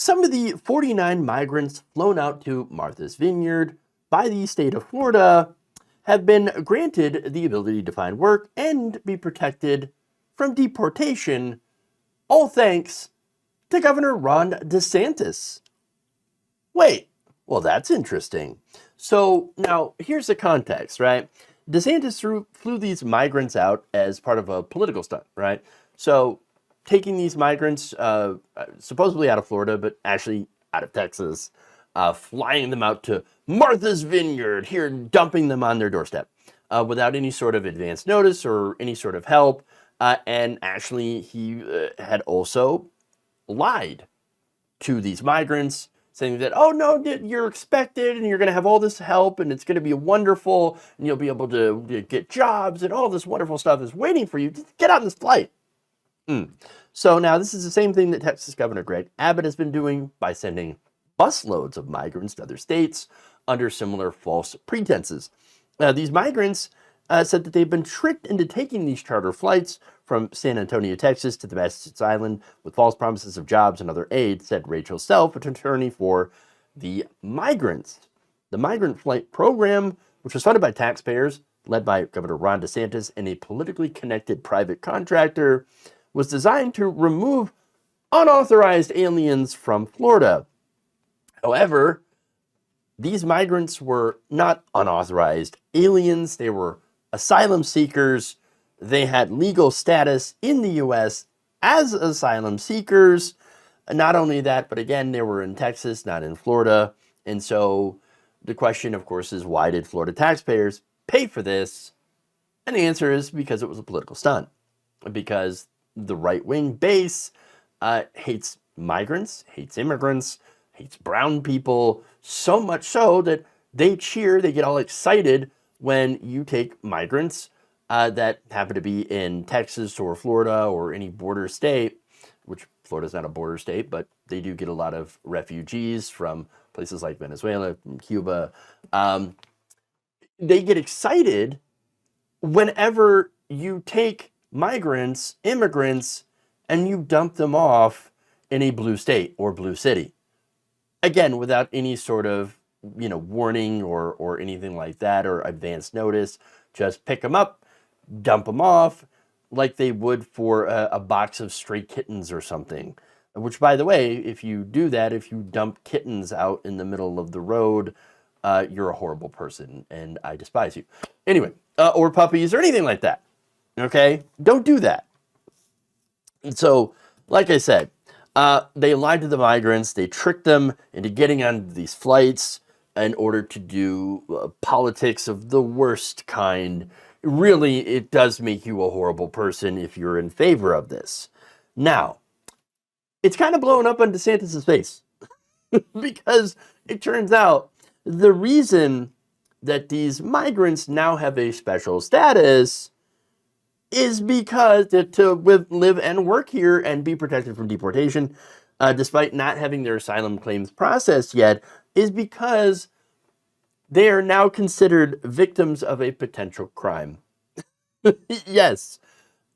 Some of the 49 migrants flown out to Martha's Vineyard by the state of Florida have been granted the ability to find work and be protected from deportation, all thanks to Governor Ron DeSantis. Wait, well, that's interesting. So now here's the context, right? DeSantis flew these migrants out as part of a political stunt, right? So taking these migrants, supposedly out of Florida, but actually out of Texas, flying them out to Martha's Vineyard, here dumping them on their doorstep without any sort of advance notice or any sort of help. And actually, he had also lied to these migrants, saying that, oh no, you're expected and you're going to have all this help and it's going to be wonderful and you'll be able to get jobs and all this wonderful stuff is waiting for you. Just get on this flight. So now this is the same thing that Texas Governor Greg Abbott has been doing by sending busloads of migrants to other states under similar false pretenses. These migrants said that they've been tricked into taking these charter flights from San Antonio, Texas to the Massachusetts Island with false promises of jobs and other aid, said Rachel Self, an attorney for the migrants. The migrant flight program, which was funded by taxpayers, led by Governor Ron DeSantis and a politically connected private contractor, was designed to remove unauthorized aliens from Florida. However, these migrants were not unauthorized aliens. They were asylum seekers. They had legal status in the U.S. as asylum seekers. Not only that, but again, they were in Texas, not in Florida. And so the question, of course, is why did Florida taxpayers pay for this? And the answer is because it was a political stunt. Because the right-wing base hates migrants, hates immigrants, hates brown people, so much so that they cheer, they get all excited when you take migrants that happen to be in Texas or Florida or any border state, which Florida's not a border state, but they do get a lot of refugees from places like Venezuela, from Cuba. They get excited whenever you take migrants, immigrants, and you dump them off in a blue state or blue city. Again, without any sort of, warning or anything like that or advance notice. Just pick them up, dump them off like they would for a box of stray kittens or something. Which, by the way, if you do that, if you dump kittens out in the middle of the road, you're a horrible person and I despise you. Anyway, or puppies or anything like that. Okay? Don't do that. And so, like I said, they lied to the migrants. They tricked them into getting on these flights in order to do politics of the worst kind. Really, it does make you a horrible person if you're in favor of this. Now, it's kind of blowing up on DeSantis' face because it turns out the reason that these migrants now have a special status is because to live and work here and be protected from deportation, despite not having their asylum claims processed yet, is because they are now considered victims of a potential crime. Yes.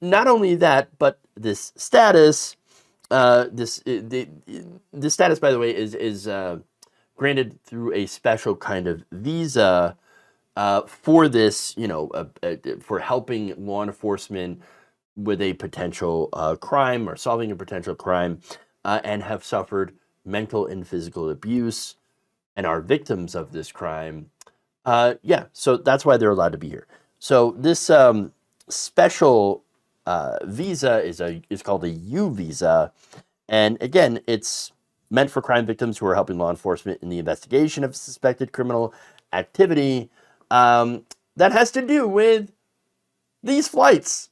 Not only that, but this status, this status, by the way, is granted through a special kind of visa for this, for helping law enforcement with a potential crime or solving a potential crime, and have suffered mental and physical abuse and are victims of this crime. So that's why they're allowed to be here. So this special visa is called a U visa, and again, it's meant for crime victims who are helping law enforcement in the investigation of suspected criminal activity. That has to do with these flights.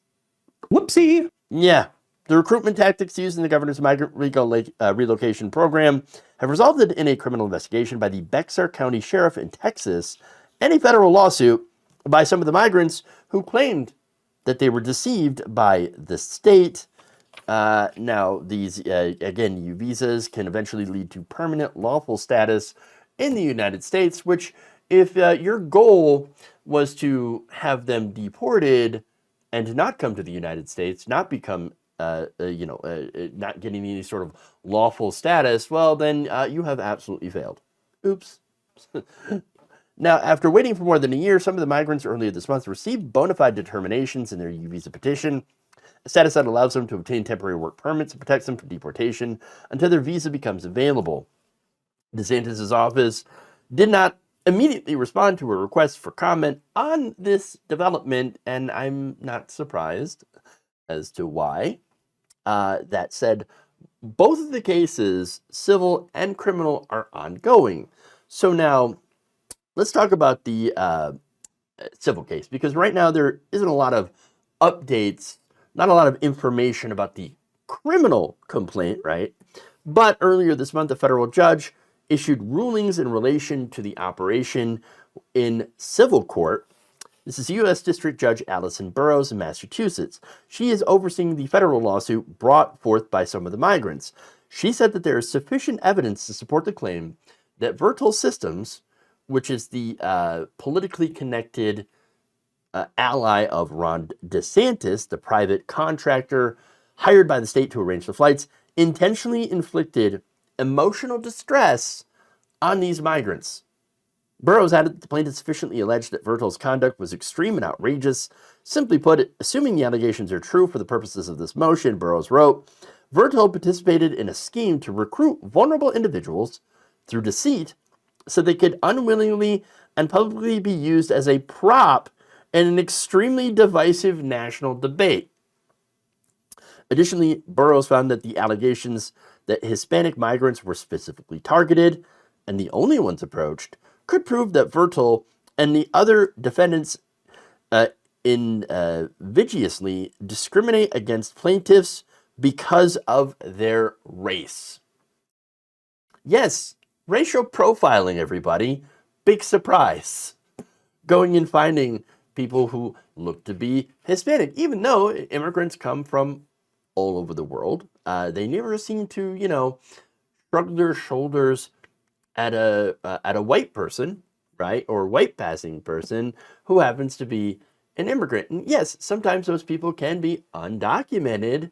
Whoopsie. Yeah. The recruitment tactics used in the governor's migrant relocation program have resulted in a criminal investigation by the Bexar County Sheriff in Texas and a federal lawsuit by some of the migrants who claimed that they were deceived by the state. Now, these, again, U visas can eventually lead to permanent lawful status in the United States, which, if your goal was to have them deported and to not come to the United States, not become not getting any sort of lawful status, well, then you have absolutely failed. Oops. Now, after waiting for more than a year, some of the migrants earlier this month received bona fide determinations in their U visa petition, a status that allows them to obtain temporary work permits and protects them from deportation until their visa becomes available. DeSantis's office did not immediately respond to a request for comment on this development, and I'm not surprised as to why. That said, both of the cases, civil and criminal, are ongoing. So now, let's talk about the civil case, because right now there isn't a lot of updates, not a lot of information about the criminal complaint, right? But earlier this month, a federal judge issued rulings in relation to the operation in civil court. This is U.S. District Judge Allison Burroughs in Massachusetts. She is overseeing the federal lawsuit brought forth by some of the migrants. She said that there is sufficient evidence to support the claim that Vertel Systems, which is the politically connected ally of Ron DeSantis, the private contractor hired by the state to arrange the flights, intentionally inflicted emotional distress on these migrants. Burroughs added that the plaintiff sufficiently alleged that Vertel's conduct was extreme and outrageous. Simply put, assuming the allegations are true for the purposes of this motion, Burroughs wrote, Vertel participated in a scheme to recruit vulnerable individuals through deceit so they could unwillingly and publicly be used as a prop in an extremely divisive national debate. Additionally, Burroughs found that the allegations that Hispanic migrants were specifically targeted, and the only ones approached, could prove that Vertel and the other defendants invidiously discriminate against plaintiffs because of their race. Yes, racial profiling, everybody. Big surprise. Going and finding people who look to be Hispanic, even though immigrants come from all over the world. They never seem to, shrug their shoulders at a white person, right, or white passing person who happens to be an immigrant. And yes, sometimes those people can be undocumented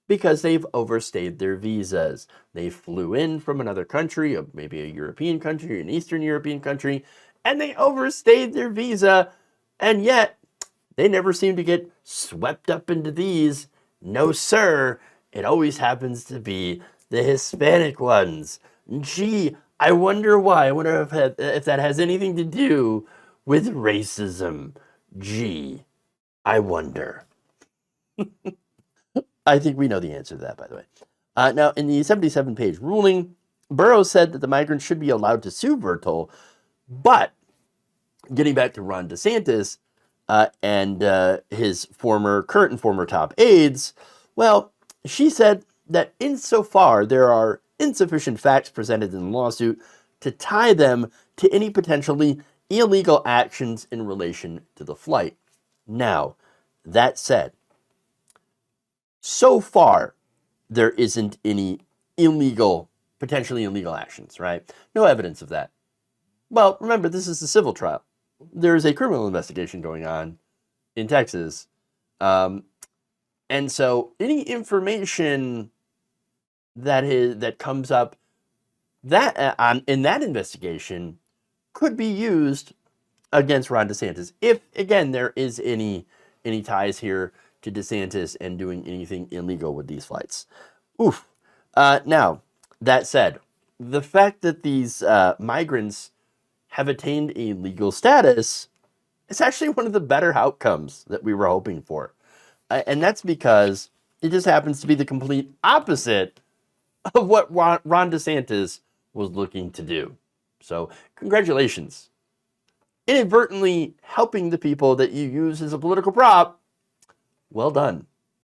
because they've overstayed their visas. They flew in from another country, maybe a European country, an Eastern European country, and they overstayed their visa, and yet they never seem to get swept up into these. No, sir. It always happens to be the Hispanic ones. Gee, I wonder why. I wonder if that has anything to do with racism. Gee, I wonder. I think we know the answer to that, by the way. Now, in the 77-page ruling, Burroughs said that the migrants should be allowed to sue Vertel, but getting back to Ron DeSantis and his current and former top aides, well, she said that insofar there are insufficient facts presented in the lawsuit to tie them to any potentially illegal actions in relation to the flight. Now, that said, so far there isn't any potentially illegal actions, right? No evidence of that. Well, remember, this is a civil trial. There is a criminal investigation going on in Texas. And so any information that comes up in that investigation could be used against Ron DeSantis if, again, there is any ties here to DeSantis and doing anything illegal with these flights. Oof. Now, that said, the fact that these migrants have attained a legal status is actually one of the better outcomes that we were hoping for. And that's because it just happens to be the complete opposite of what Ron DeSantis was looking to do. So, congratulations. Inadvertently helping the people that you use as a political prop. Well done.